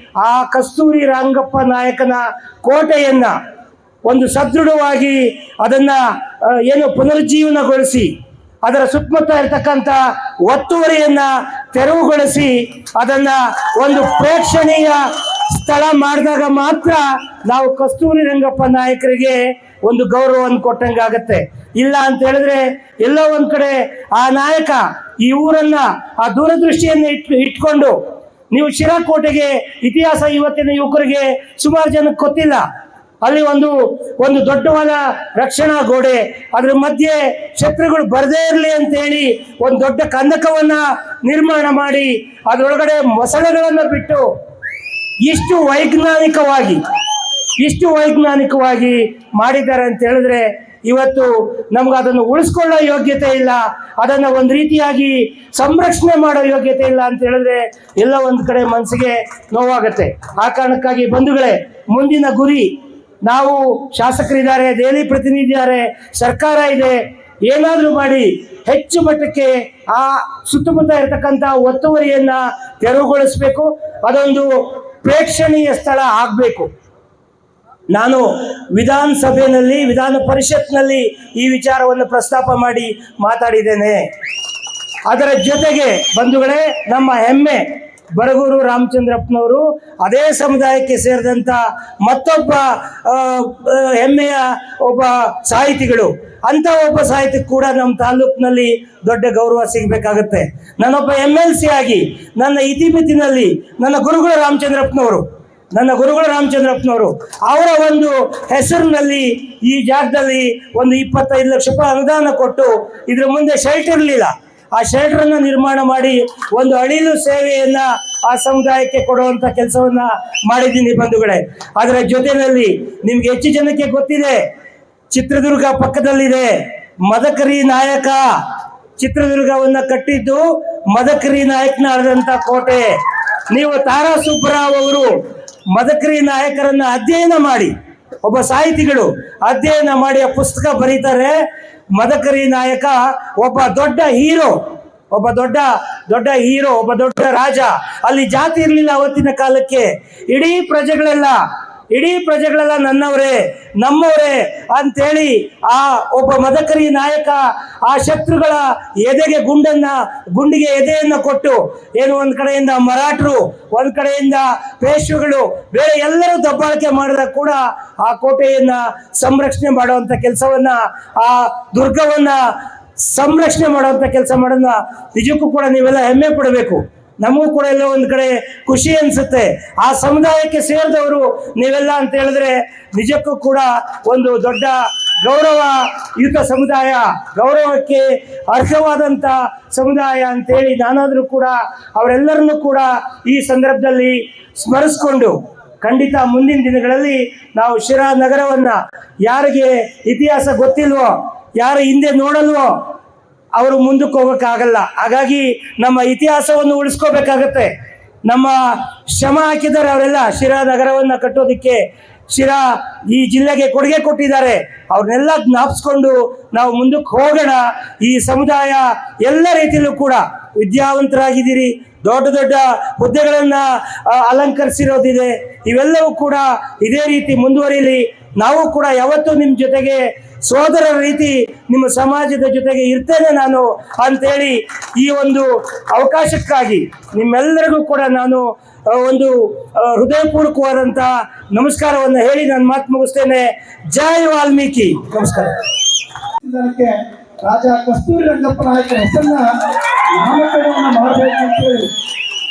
ಆ ಕಸ್ತೂರಿ ರಂಗಪ್ಪ ನಾಯಕನ ಕೋಟೆಯನ್ನ ಒಂದು ಸದೃಢವಾಗಿ ಅದನ್ನ ಪುನರುಜ್ಜೀವನಗೊಳಿಸಿ ಅದರ ಸುತ್ತಮುತ್ತ ಇರತಕ್ಕಂಥ ಒತ್ತುವರಿಯನ್ನ ತೆರವುಗೊಳಿಸಿ ಅದನ್ನ ಒಂದು ಪ್ರೇಕ್ಷಣೀಯ ಸ್ಥಳ ಮಾಡಿದಾಗ ಮಾತ್ರ ನಾವು ಕಸ್ತೂರಿ ರಂಗಪ್ಪ ನಾಯಕರಿಗೆ ಒಂದು ಗೌರವವನ್ನು ಕೊಟ್ಟಂಗಾಗತ್ತೆ. ಇಲ್ಲ ಅಂತ ಹೇಳಿದ್ರೆ ಎಲ್ಲೋ ಒಂದ್ ಕಡೆ ಆ ನಾಯಕ ಈ ಊರನ್ನ ಆ ದೂರದೃಷ್ಟಿಯನ್ನ ಇಟ್ಕೊಂಡು ನೀವು ಶಿರಾ ಕೋಟೆಗೆ ಇತಿಹಾಸ ಇವತ್ತಿನ ಯುವಕರಿಗೆ ಸುಮಾರು ಜನಕ್ಕೆ ಗೊತ್ತಿಲ್ಲ. ಅಲ್ಲಿ ಒಂದು ದೊಡ್ಡವಾದ ರಕ್ಷಣಾ ಗೋಡೆ, ಅದ್ರ ಮಧ್ಯೆ ಶತ್ರುಗಳು ಬರದೇ ಇರಲಿ ಅಂತ ಹೇಳಿ ಒಂದು ದೊಡ್ಡ ಕಂದಕವನ್ನ ನಿರ್ಮಾಣ ಮಾಡಿ ಅದರೊಳಗಡೆ ಮೊಸಳೆಗಳನ್ನ ಬಿಟ್ಟು ಇಷ್ಟು ವೈಜ್ಞಾನಿಕವಾಗಿ ಮಾಡಿದ್ದಾರೆ ಅಂತ ಹೇಳಿದ್ರೆ ಇವತ್ತು ನಮ್ಗೆ ಅದನ್ನು ಉಳಿಸ್ಕೊಳ್ಳೋ ಯೋಗ್ಯತೆ ಇಲ್ಲ, ಅದನ್ನ ಒಂದು ರೀತಿಯಾಗಿ ಸಂರಕ್ಷಣೆ ಮಾಡೋ ಯೋಗ್ಯತೆ ಇಲ್ಲ ಅಂತ ಹೇಳಿದ್ರೆ ಎಲ್ಲ ಒಂದು ಕಡೆ ಮನಸ್ಸಿಗೆ ನೋವಾಗತ್ತೆ. ಆ ಕಾರಣಕ್ಕಾಗಿ ಬಂಧುಗಳೇ, ಮುಂದಿನ ಗುರಿ ನಾವು ಶಾಸಕರಿದ್ದಾರೆ, ದೆಹಲಿ ಪ್ರತಿನಿಧಿ ಇದ್ದಾರೆ, ಸರ್ಕಾರ ಇದೆ, ಏನಾದರೂ ಮಾಡಿ ಹೆಚ್ಚು ಮಟ್ಟಕ್ಕೆ ಆ ಸುತ್ತಮುತ್ತ ಇರತಕ್ಕಂಥ ಒತ್ತುವರಿಯನ್ನ ತೆರವುಗೊಳಿಸಬೇಕು. ಅದೊಂದು ಪ್ರೇಕ್ಷಣೀಯ ಸ್ಥಳ ಆಗಬೇಕು. ನಾನು ವಿಧಾನ ಪರಿಷತ್ನಲ್ಲಿ ಈ ವಿಚಾರವನ್ನು ಪ್ರಸ್ತಾಪ ಮಾಡಿ ಮಾತಾಡಿದ್ದೇನೆ. ಅದರ ಜೊತೆಗೆ ಬಂಧುಗಳೇ, ನಮ್ಮ ಹೆಮ್ಮೆ ಬರಗೂರು ರಾಮಚಂದ್ರಪ್ಪನವರು ಅದೇ ಸಮುದಾಯಕ್ಕೆ ಸೇರಿದಂಥ ಮತ್ತೊಬ್ಬ ಹೆಮ್ಮೆಯ ಒಬ್ಬ ಸಾಹಿತಿಗಳು. ಅಂತ ಒಬ್ಬ ಸಾಹಿತಿ ಕೂಡ ನಮ್ಮ ತಾಲೂಕಿನಲ್ಲಿ ದೊಡ್ಡ ಗೌರವ ಸಿಗಬೇಕಾಗತ್ತೆ. ನಾನೊಬ್ಬ MLC ಆಗಿ ನನ್ನ ಇತಿಮಿತಿನಲ್ಲಿ ನನ್ನ ಗುರುಗಳು ರಾಮಚಂದ್ರಪ್ಪನವರು ಅವರ ಒಂದು ಹೆಸರಿನಲ್ಲಿ ಈ ಜಾಗದಲ್ಲಿ ಒಂದು 25 ಲಕ್ಷ ರೂಪಾಯಿ ಅನುದಾನ ಕೊಟ್ಟು ಇದ್ರ ಮುಂದೆ ಶೆಲ್ಟರ್ ಇರಲಿಲ್ಲ, ಆ ಶೆಲ್ಟರ್ನ ನಿರ್ಮಾಣ ಮಾಡಿ ಒಂದು ಅಳಿಲು ಸೇವೆಯನ್ನ ಆ ಸಮುದಾಯಕ್ಕೆ ಕೊಡುವಂತ ಕೆಲಸವನ್ನ ಮಾಡಿದ್ದೀನಿ ಬಂಧುಗಳೇ. ಅದರ ಜೊತೆಯಲ್ಲಿ ನಿಮ್ಗೆ ಹೆಚ್ಚು ಜನಕ್ಕೆ ಗೊತ್ತಿದೆ, ಚಿತ್ರದುರ್ಗ ಪಕ್ಕದಲ್ಲಿದೆ ಮದಕರಿ ನಾಯಕ. ಚಿತ್ರದುರ್ಗವನ್ನ ಕಟ್ಟಿದ್ದು ಮದಕರಿ ನಾಯಕನ ಆಳಿದಂತ ಕೋಟೆ. ನೀವು ತಾರಾ ಸುಬ್ಬರಾವ್ ಅವರು ಮದಕರಿ ನಾಯಕರನ್ನ ಅಧ್ಯಯನ ಮಾಡಿ, ಒಬ್ಬ ಸಾಹಿತಿಗಳು ಅಧ್ಯಯನ ಮಾಡಿ ಆ ಪುಸ್ತಕ ಬರೀತಾರೆ. ಮದಕರಿ ನಾಯಕ ಒಬ್ಬ ದೊಡ್ಡ ಹೀರೋ, ಒಬ್ಬ ದೊಡ್ಡ ರಾಜ. ಅಲ್ಲಿ ಜಾತಿ ಇರಲಿಲ್ಲ ಅವತ್ತಿನ ಕಾಲಕ್ಕೆ. ಇಡೀ ಪ್ರಜೆಗಳೆಲ್ಲ ನಮ್ಮವರೇ ಅಂತೇಳಿ ಆ ಒಬ್ಬ ಮದಕರಿ ನಾಯಕ ಆ ಶತ್ರುಗಳ ಎದೆಗೆ ಗುಂಡಿಗೆ ಎದೆಯನ್ನ ಕೊಟ್ಟು, ಏನು ಒಂದ್ ಕಡೆಯಿಂದ ಮರಾಠರು, ಒಂದ್ ಕಡೆಯಿಂದ ಪೇಶ್ವೆಗಳು, ಬೇರೆ ಎಲ್ಲರೂ ದಬ್ಬಾಳಿಕೆ ಮಾಡಿದಾಗ ಕೂಡ ಆ ಕೋಟೆಯನ್ನ ಸಂರಕ್ಷಣೆ ಮಾಡುವಂತ ಕೆಲಸವನ್ನ, ಆ ದುರ್ಗವನ್ನ ಸಂರಕ್ಷಣೆ ಮಾಡುವಂತ ಕೆಲಸ ಮಾಡೋದನ್ನ ನಿಜಕ್ಕೂ ಕೂಡ ನೀವೆಲ್ಲ ಹೆಮ್ಮೆ ಪಡಬೇಕು. ನಮಗೂ ಕೂಡ ಎಲ್ಲ ಒಂದ್ ಕಡೆ ಖುಷಿ ಅನ್ಸುತ್ತೆ. ಆ ಸಮುದಾಯಕ್ಕೆ ಸೇರಿದವರು ನೀವೆಲ್ಲ ಅಂತ ಹೇಳಿದ್ರೆ ನಿಜಕ್ಕೂ ಕೂಡ ಒಂದು ದೊಡ್ಡ ಗೌರವಯುತ ಸಮುದಾಯ, ಗೌರವಕ್ಕೆ ಅರ್ಹವಾದಂತ ಸಮುದಾಯ ಅಂತೇಳಿ ನಾನಾದ್ರೂ ಕೂಡ ಅವರೆಲ್ಲರನ್ನೂ ಕೂಡ ಈ ಸಂದರ್ಭದಲ್ಲಿ ಸ್ಮರಿಸ್ಕೊಂಡು, ಖಂಡಿತ ಮುಂದಿನ ದಿನಗಳಲ್ಲಿ ನಾವು ಶಿರಾ ನಗರವನ್ನ ಯಾರಿಗೆ ಇತಿಹಾಸ ಗೊತ್ತಿಲ್ವೋ, ಯಾರು ಹಿಂದೆ ನೋಡಲ್ವೋ ಅವರು ಮುಂದಕ್ಕೆ ಹೋಗೋಕ್ಕಾಗಲ್ಲ. ಹಾಗಾಗಿ ನಮ್ಮ ಇತಿಹಾಸವನ್ನು ಉಳಿಸ್ಕೋಬೇಕಾಗತ್ತೆ. ನಮ್ಮ ಶ್ರಮ ಹಾಕಿದ್ದಾರೆ ಅವರೆಲ್ಲ ಶಿರಾ ನಗರವನ್ನು ಕಟ್ಟೋದಕ್ಕೆ, ಶಿರಾ ಈ ಜಿಲ್ಲೆಗೆ ಕೊಡುಗೆ ಕೊಟ್ಟಿದ್ದಾರೆ. ಅವ್ರನ್ನೆಲ್ಲ ಜ್ಞಾಪಿಸ್ಕೊಂಡು ನಾವು ಮುಂದಕ್ಕೆ ಹೋಗೋಣ. ಈ ಸಮುದಾಯ ಎಲ್ಲ ರೀತಿಯಲ್ಲೂ ಕೂಡ ವಿದ್ಯಾವಂತರಾಗಿದ್ದೀರಿ, ದೊಡ್ಡ ಹುದ್ದೆಗಳನ್ನ ಅಲಂಕರಿಸಿರೋದಿದೆ. ಇವೆಲ್ಲವೂ ಕೂಡ ಇದೇ ರೀತಿ ಮುಂದುವರಿಯಲಿ. ನಾವು ಕೂಡ ಯಾವತ್ತೂ ನಿಮ್ಮ ಜೊತೆಗೆ ಸೋದರರ ರೀತಿ ನಿಮ್ಮ ಸಮಾಜದ ಜೊತೆಗೆ ಇರ್ತೇನೆ ನಾನು ಅಂತೇಳಿ ಈ ಒಂದು ಅವಕಾಶಕ್ಕಾಗಿ ನಿಮ್ಮೆಲ್ಲರಿಗೂ ಕೂಡ ನಾನು ಒಂದು ಹೃದಯಪೂರ್ವಕವಾದಂಥ ನಮಸ್ಕಾರವನ್ನು ಹೇಳಿ ನಾನು ಮಾತು ಮುಗಿಸ್ತೇನೆ. ಜೈ ವಾಲ್ಮೀಕಿ. ನಮಸ್ಕಾರ.
ರಾಜ ಕಸ್ತೂರಿ ರಂಗಪ್ಪ ನಾಯಕರ ಹೆಸರನ್ನ ನಾಮಕರಣ ಮಾಡಬೇಕಂತೇಳಿ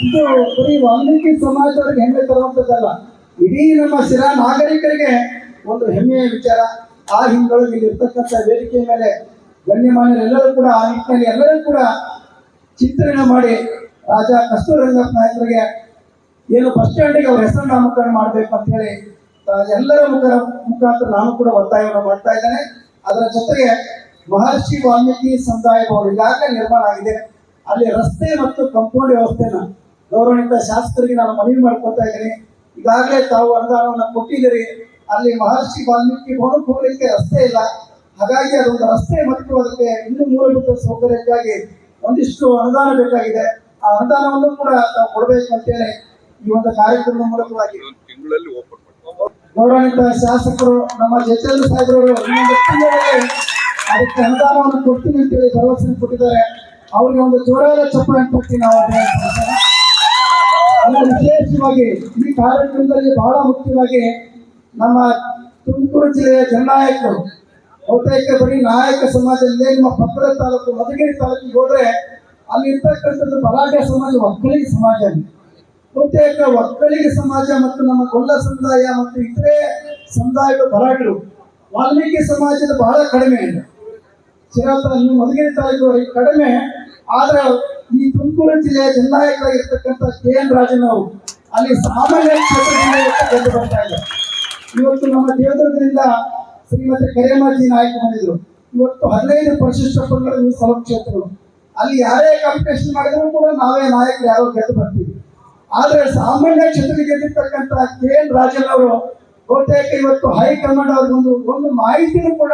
ಇದು ಬರೀ ವಾಲ್ಮೀಕಿ ಸಮಾಜದವರಿಗೆ ಹೆಮ್ಮೆ ತರುವಂಥದ್ದಲ್ಲ, ಇಡೀ ನಮ್ಮ ಶಿರಾ ನಾಗರಿಕರಿಗೆ ಒಂದು ಹೆಮ್ಮೆಯ ವಿಚಾರ. ಆ ಹಿಂದೊಳಗೆ ಇಲ್ಲಿ ಇರ್ತಕ್ಕಂಥ ವೇದಿಕೆಯ ಮೇಲೆ ಗಣ್ಯಮಾನ್ಯರೆಲ್ಲರೂ ಕೂಡ ಆ ನಿಟ್ಟಿನಲ್ಲಿ ಎಲ್ಲರೂ ಕೂಡ ಚಿಂತನೆ ಮಾಡಿ ರಾಜ ಕಸ್ತೂರಿ ರಂಗಪ್ಪ ನಾಯಕರಿಗೆ ಏನು ಬಸ್ ಸ್ಟ್ಯಾಂಡಿಗೆ ಅವ್ರ ಹೆಸರು ನಾಮಕರಣ ಮಾಡಬೇಕು ಅಂತ ಹೇಳಿ ಎಲ್ಲರ ಮುಖಾಂತರ ನಾನು ಕೂಡ ಒತ್ತಾಯವನ್ನು ಮಾಡ್ತಾ ಇದ್ದೇನೆ. ಅದರ ಜೊತೆಗೆ ಮಹರ್ಷಿ ವಾಲ್ಮೀಕಿ ಸಮುದಾಯ ಭವನ ಈಗಾಗಲೇ ನಿರ್ಮಾಣ ಆಗಿದೆ. ಅಲ್ಲಿ ರಸ್ತೆ ಮತ್ತು ಕಾಂಪೌಂಡ್ ವ್ಯವಸ್ಥೆನ ಗೌರವಾನ್ವಿತ ಶಾಸಕರಿಗೆ ನಾನು ಮನವಿ ಮಾಡ್ಕೊತಾ ಇದ್ದೀನಿ. ಈಗಾಗಲೇ ತಾವು ಅನುದಾನವನ್ನು ಕೊಟ್ಟಿದ್ದೀರಿ. ಅಲ್ಲಿ ಮಹರ್ಷಿ ವಾಲ್ಮೀಕಿ ಭವನಕ್ಕೆ ಹೋಗಲಿಕ್ಕೆ ರಸ್ತೆ ಇಲ್ಲ. ಹಾಗಾಗಿ ಅದೊಂದು ರಸ್ತೆ ಮತ್ತು ಅದಕ್ಕೆ ಇನ್ನೂ ಮೂಲಭೂತ ಸೌಕರ್ಯಕ್ಕಾಗಿ ಒಂದಿಷ್ಟು ಅನುದಾನ ಬೇಕಾಗಿದೆ. ಆ ಅನುದಾನವನ್ನು ಕೂಡ ತಾವು ಕೊಡಬೇಕು ಅಂತೇಳಿ ಈ ಒಂದು ಕಾರ್ಯಕ್ರಮದ ಮೂಲಕವಾಗಿ ಗೌರವಾನ್ವಿತ ಶಾಸಕರು ನಮ್ಮ ಜಯಚಂದ್ರ ಸಾಹೇಬ್ರವರು ಇನ್ನೊಂದು ತಿಂಗಳಲ್ಲಿ ಅದಕ್ಕೆ ಅನುದಾನವನ್ನು ಕೊಡ್ತೀನಿ ಅಂತೇಳಿ ಭರವಸೆ ಕೊಟ್ಟಿದ್ದಾರೆ. ಅವ್ರಿಗೆ ಒಂದು ಜೋರಾದ ಚಪ್ಪಾಳೆ ಕೊಟ್ಟು ನಾವು ಅದರ ವಿಶೇಷವಾಗಿ ಈ ಕಾರ್ಯಕ್ರಮದಲ್ಲಿ ಬಹಳ ಮುಖ್ಯವಾಗಿ ನಮ್ಮ ತುಮಕೂರು ಜಿಲ್ಲೆಯ ಜನನಾಯಕರು ಬಹುತೇಕ ಬರೀ ನಾಯಕ ಸಮಾಜದಲ್ಲೇ ನಿಮ್ಮ ಪಕ್ಕದ ತಾಲೂಕು ಮಧುಗಿರಿ ತಾಲೂಕಿಗೆ ಹೋದ್ರೆ ಅಲ್ಲಿ ಇರ್ತಕ್ಕಂಥದ್ದು ಬಲಾಢ್ಯ ಸಮಾಜ ಒಕ್ಕಲಿಗ ಸಮಾಜ. ಬಹುತೇಕ ಒಕ್ಕಲಿಗ ಸಮಾಜ ಮತ್ತು ನಮ್ಮ ಗೊಲ್ಲ ಸಮುದಾಯ ಮತ್ತು ಇತರೆ ಸಮುದಾಯಗಳು ಬಲಾಢ್ಯರು. ವಾಲ್ಮೀಕಿ ಸಮಾಜದ ಬಹಳ ಕಡಿಮೆ ಇದೆ. ಶಿರಾದಲ್ಲಿ ಮಧುಗಿರಿ ತಾಲೂಕು ಕಡಿಮೆ. ಆದ್ರೆ ಈ ತುಮಕೂರು ಜಿಲ್ಲೆಯ ಜನನಾಯಕರಾಗಿರ್ತಕ್ಕಂಥ KN ರಾಜನ್ ಅವರು ಅಲ್ಲಿ ಸಾಮಾನ್ಯ ಕ್ಷೇತ್ರದಿಂದ ಗೆದ್ದು ಬರ್ತಾ ಇದ್ದಾರೆ. ಇವತ್ತು ನಮ್ಮ ದೇವದುರ್ಗದಿಂದ ಶ್ರೀಮತಿ ಕರೇಮಾಜಿ ನಾಯಕ ಬಂದಿದ್ರು. ಇವತ್ತು 15 ಪರಿಶಿಷ್ಟ ಪಂಗಡ ಮೀಸಲು ಕ್ಷೇತ್ರಗಳು. ಅಲ್ಲಿ ಯಾರೇ ಕಾಂಪಿಟೇಷನ್ ಮಾಡಿದ್ರು ಕೂಡ ನಾವೇ ನಾಯಕರು ಯಾರೋ ಗೆದ್ದು ಬರ್ತೀವಿ. ಆದ್ರೆ ಸಾಮಾನ್ಯ ಕ್ಷೇತ್ರಕ್ಕೆ ಗೆದ್ದಿರ್ತಕ್ಕಂಥ KN ರಾಜನ್ ಅವರು ಬಹುತೇಕ ಇವತ್ತು ಹೈಕಮಾಂಡ್ ಅವ್ರಿಗೊಂದು ಒಂದು ಮಾಹಿತಿನೂ ಕೂಡ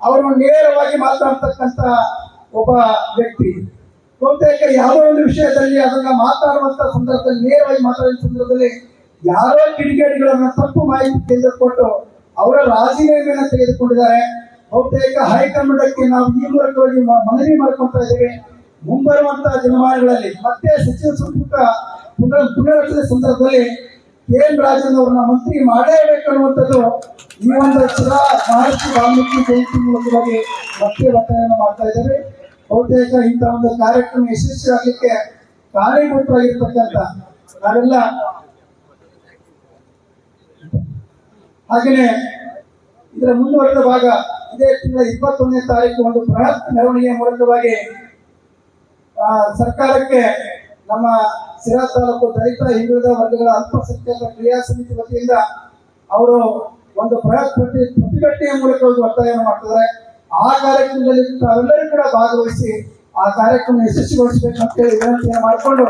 ಅವರು ನೇರವಾಗಿ ಮಾತಾಡ್ತಕ್ಕಂಥ ಒಬ್ಬ ವ್ಯಕ್ತಿ. ಬಹುತೇಕ ಯಾವುದೋ ಒಂದು ವಿಷಯದಲ್ಲಿ ಅದನ್ನ ಮಾತಾಡುವಂತ ಸಂದರ್ಭದಲ್ಲಿ ನೇರವಾಗಿ ಮಾತಾಡುವ ಸಂದರ್ಭದಲ್ಲಿ ಯಾರೋ ಕಿಡಿಗೇಡಿಗಳನ್ನ ತಪ್ಪು ಮಾಹಿತಿ ತೆಗೆದುಕೊಟ್ಟು ಅವರ ರಾಜೀನಾಮೆಯನ್ನು ತೆಗೆದುಕೊಂಡಿದ್ದಾರೆ. ಬಹುತೇಕ ಹೈಕಮಾಂಡಕ್ಕೆ ನಾವು ಈ ಮೂಲಕವಾಗಿ ಮನವಿ ಮಾಡ್ಕೊತಾ ಇದ್ದೇವೆ. ಮುಂಬರುವಂತಹ ದಿನಮಾನಗಳಲ್ಲಿ ಮತ್ತೆ ಸಚಿವ ಸಂಪುಟ ಪುನರ್ರಚನೆ ಸಂದರ್ಭದಲ್ಲಿ KN ರಾಜನ್ ಅವರನ್ನ ಮಂತ್ರಿ ಮಾಡಲೇಬೇಕು ಅನ್ನುವಂಥದ್ದು ಈ ಒಂದು ಮಹರ್ಷಿ ವಾಲ್ಮೀಕಿ ಜಯಂತಿ ಮೂಲಕವಾಗಿ ಮತ್ತೆ ಒತ್ತಾಯವನ್ನು ಮಾಡ್ತಾ ಇದ್ದೇವೆ. ಬಹುತೇಕ ಇಂಥ ಒಂದು ಕಾರ್ಯಕ್ರಮ ಯಶಸ್ವಿಯಾಗಲಿಕ್ಕೆ ಕಾರಣೀಭೂತರಾಗಿರ್ತಕ್ಕಂಥ ನಾವೆಲ್ಲ ಹಾಗೆಯೇ ಇದರ ಮುಂದುವರೆದ ಭಾಗ ಇದೇ ತಿಂಗಳ 21ನೇ ತಾರೀಕು ಒಂದು ಬೃಹತ್ ಮೆರವಣಿಗೆಯ ಮೂಲಕವಾಗಿ ಸರ್ಕಾರಕ್ಕೆ ನಮ್ಮ ಸಿರಾ ತಾಲೂಕು ದಲಿತ ಹಿಂದುಳಿದ ವರ್ಗಗಳ ಅಲ್ಪಸಂಖ್ಯಾತ ಕ್ರಿಯಾ ಸಮಿತಿ ವತಿಯಿಂದ ಅವರು ಒಂದು ಬೃಹತ್ ಪ್ರತಿಭಟನೆಯ ಮೂಲಕವಾಗಿ ಒತ್ತಾಯವನ್ನು ಮಾಡ್ತಿದ್ದಾರೆ. ಆ ಕಾರ್ಯಕ್ರಮದಲ್ಲಿ ತಾವೆಲ್ಲರೂ ಕೂಡ ಭಾಗವಹಿಸಿ ಆ ಕಾರ್ಯಕ್ರಮ ಯಶಸ್ವಿಗೊಳಿಸಬೇಕಂತ ಹೇಳಿ ವಿನಂತಿಯನ್ನು ಮಾಡಿಕೊಂಡು